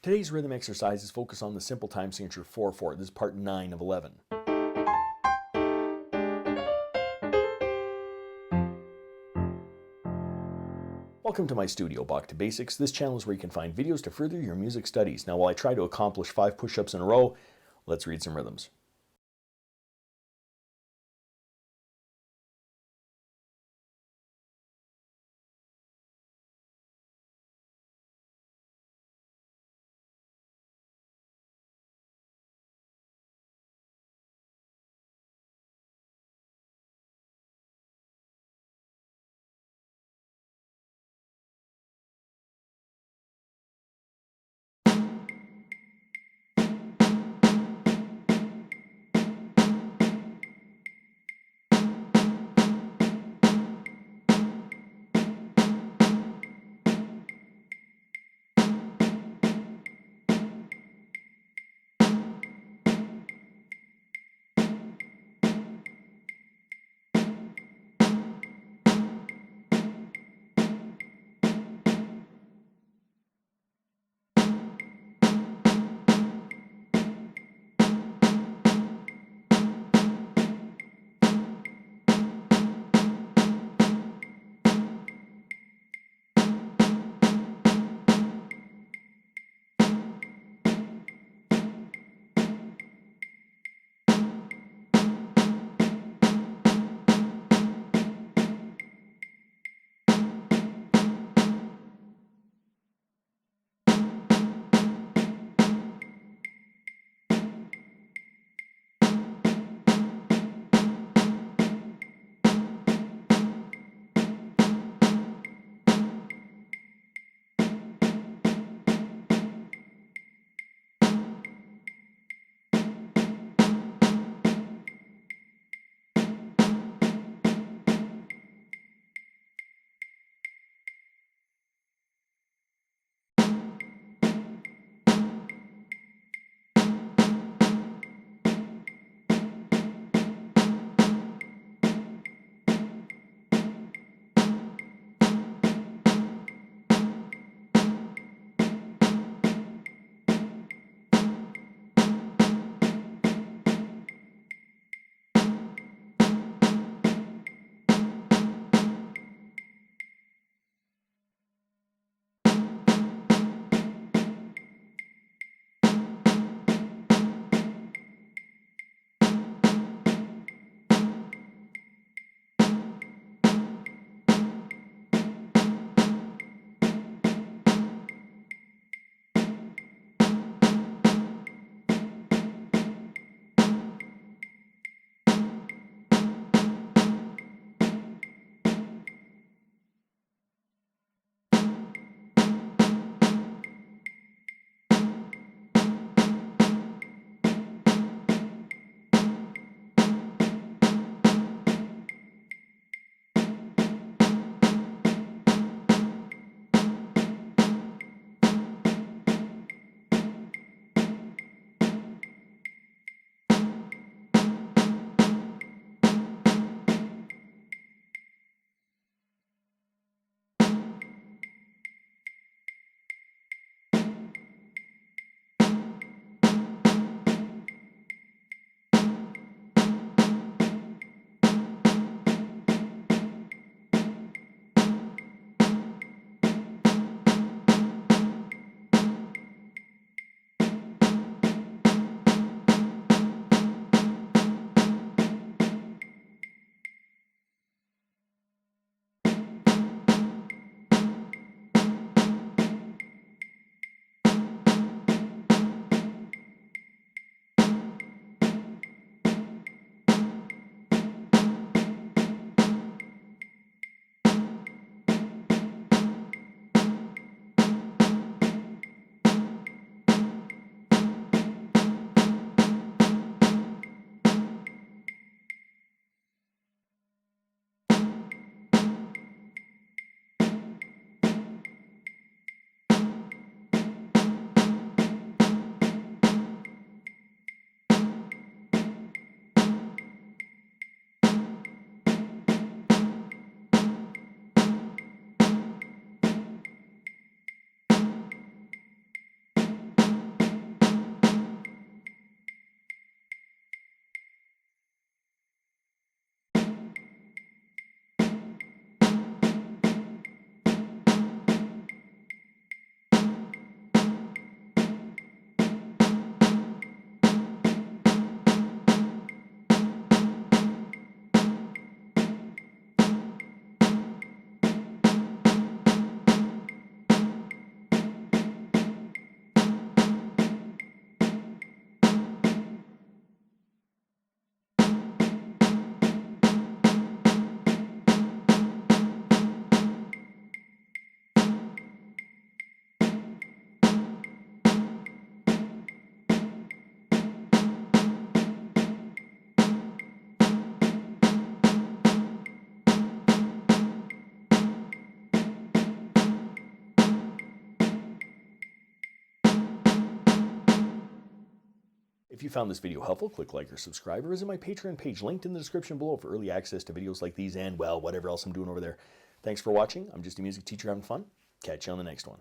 Today's rhythm exercise is focused on the simple time signature 4/4. This is part 9 of 11. Welcome to my studio, Bach To Basics. This channel is where you can find videos to further your music studies. Now, while I try to accomplish 5 push-ups in a row, let's read some rhythms. If you found this video helpful, click like or subscribe, or visit my Patreon page linked in the description below for early access to videos like these and, well, whatever else I'm doing over there. Thanks for watching. I'm just a music teacher having fun. Catch you on the next one.